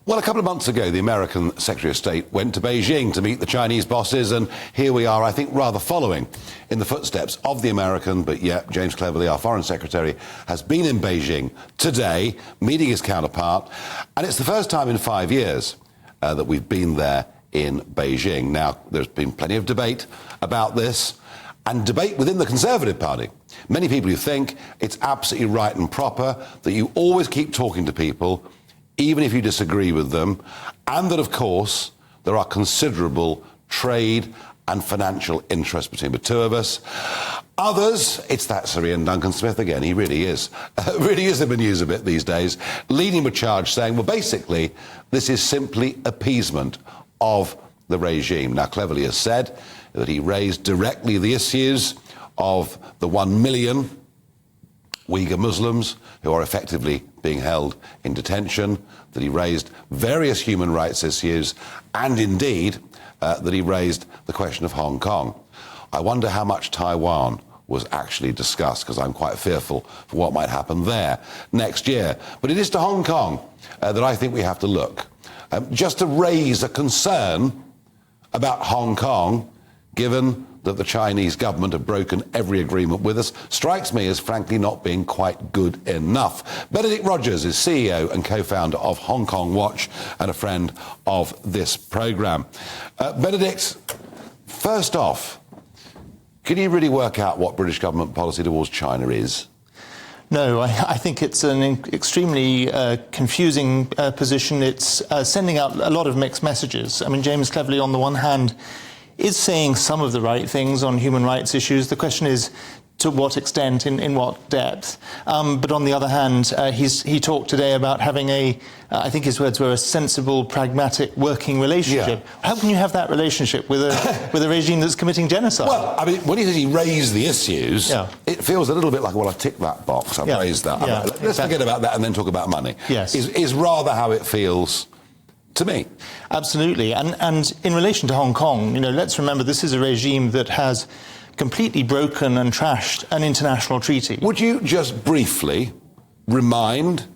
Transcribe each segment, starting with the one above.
Well, a couple of months ago, the American Secretary of State went to Beijing to meet the Chinese bosses, and here we are, I think, rather following in the footsteps of the American, but yet James Cleverly, our Foreign Secretary, has been in Beijing today, meeting his counterpart, and it's the first time in 5 years that we've been there in Beijing. Now, there's been plenty of debate about this, and debate within the Conservative Party. Many people who think it's absolutely right and proper that you always keep talking to people, even if you disagree with them, and that, of course, there are considerable trade and financial interests between the two of us. Others, it's that Sir Ian Duncan Smith again, he really is in the news a bit these days, leading the charge saying, well, basically, this is simply appeasement of the regime. Now, Cleverly has said that he raised directly the issues of the 1 million Uyghur Muslims who are effectively being held in detention, that he raised various human rights issues, and indeed that he raised the question of Hong Kong. I wonder how much Taiwan was actually discussed, because I'm quite fearful for what might happen there next year. But it is to Hong Kong that I think we have to look, just to raise a concern about Hong Kong, given that the Chinese government have broken every agreement with us, strikes me as frankly not being quite good enough. Benedict Rogers is CEO and co-founder of Hong Kong Watch and a friend of this programme. Benedict, first off, can you really work out what British government policy towards China is? No, I think it's an extremely confusing position. It's sending out a lot of mixed messages. I mean, James Cleverly, on the one hand, is saying some of the right things on human rights issues. The question is to what extent, in what depth. But on the other hand, he talked today about having I think his words were a sensible, pragmatic working relationship. Yeah. How can you have that relationship with a regime that's committing genocide? Well, I mean, when he says he raised the issues, it feels a little bit like, well, I've ticked that box, I've raised that. Let's forget about that and then talk about money. Yes. Is rather how it feels to me. Absolutely. And in relation to Hong Kong, let's remember this is a regime that has completely broken and trashed an international treaty. Would you just briefly remind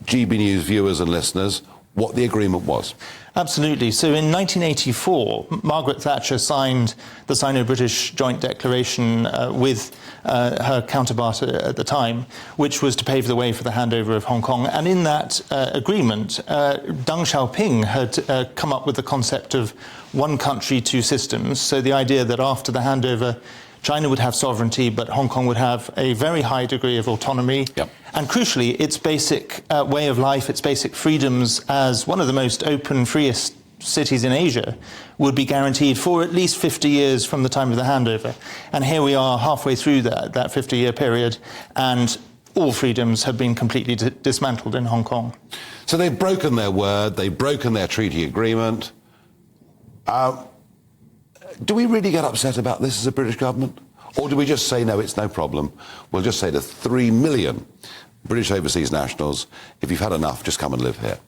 GB News viewers and listeners what the agreement was? Absolutely. So in 1984, Margaret Thatcher signed the Sino-British Joint Declaration with her counterpart at the time, which was to pave the way for the handover of Hong Kong. And in that agreement, Deng Xiaoping had come up with the concept of one country, two systems. So the idea that after the handover, China would have sovereignty, but Hong Kong would have a very high degree of autonomy. Yep. And crucially, its basic way of life, its basic freedoms as one of the most open, freest cities in Asia would be guaranteed for at least 50 years from the time of the handover. And here we are halfway through that 50-year period, and all freedoms have been completely dismantled in Hong Kong. So they've broken their word, they've broken their treaty agreement. Do we really get upset about this as a British government? Or do we just say, no, it's no problem? We'll just say to 3 million British overseas nationals, if you've had enough, just come and live here.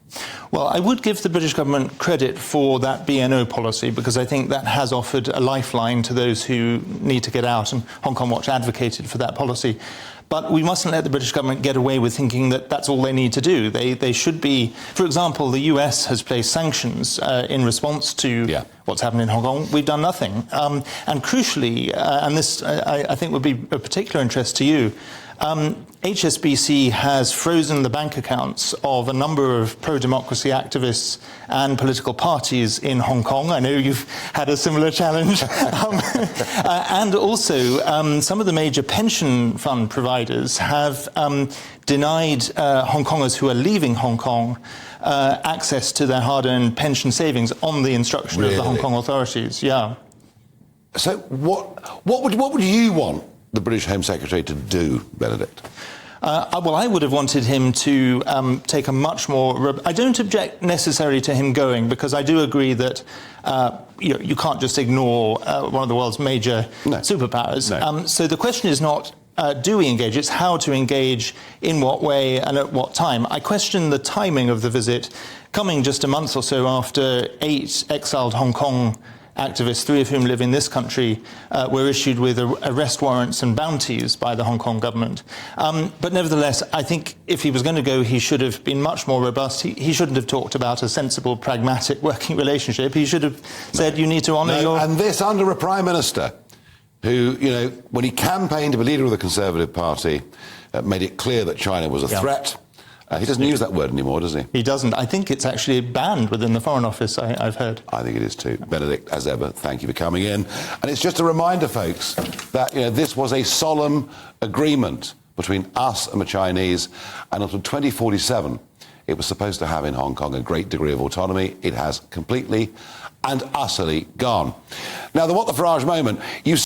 Well, I would give the British government credit for that BNO policy, because I think that has offered a lifeline to those who need to get out, and Hong Kong Watch advocated for that policy. But we mustn't let the British government get away with thinking that that's all they need to do. They should be, for example, the US has placed sanctions in response to what's happened in Hong Kong. We've done nothing. And crucially, and this I think would be of particular interest to you, HSBC has frozen the bank accounts of a number of pro-democracy activists and political parties in Hong Kong. I know you've had a similar challenge. And also, some of the major pension fund providers have denied Hong Kongers who are leaving Hong Kong access to their hard-earned pension savings on the instruction of the Hong Kong authorities. Yeah. So what would you want the British Home Secretary to do, Benedict? Well, I would have wanted him to take a much more... I don't object necessarily to him going, because I do agree that you can't just ignore one of the world's major superpowers. No. So the question is not do we engage, it's how to engage, in what way and at what time. I question the timing of the visit, coming just a month or so after 8 exiled Hong Kong activists, 3 of whom live in this country, were issued with arrest warrants and bounties by the Hong Kong government. But nevertheless, I think if he was going to go, he should have been much more robust. He shouldn't have talked about a sensible, pragmatic working relationship. He should have said, you need to honour your... And this under a Prime Minister who, when he campaigned to be leader of the Conservative Party, made it clear that China was a threat. He doesn't use that word anymore, does he? He doesn't. I think it's actually banned within the Foreign Office, I've heard. I think it is too. Benedict, as ever, thank you for coming in. And it's just a reminder, folks, that this was a solemn agreement between us and the Chinese, and until 2047, it was supposed to have in Hong Kong a great degree of autonomy. It has completely and utterly gone. Now, the What the Farage moment, you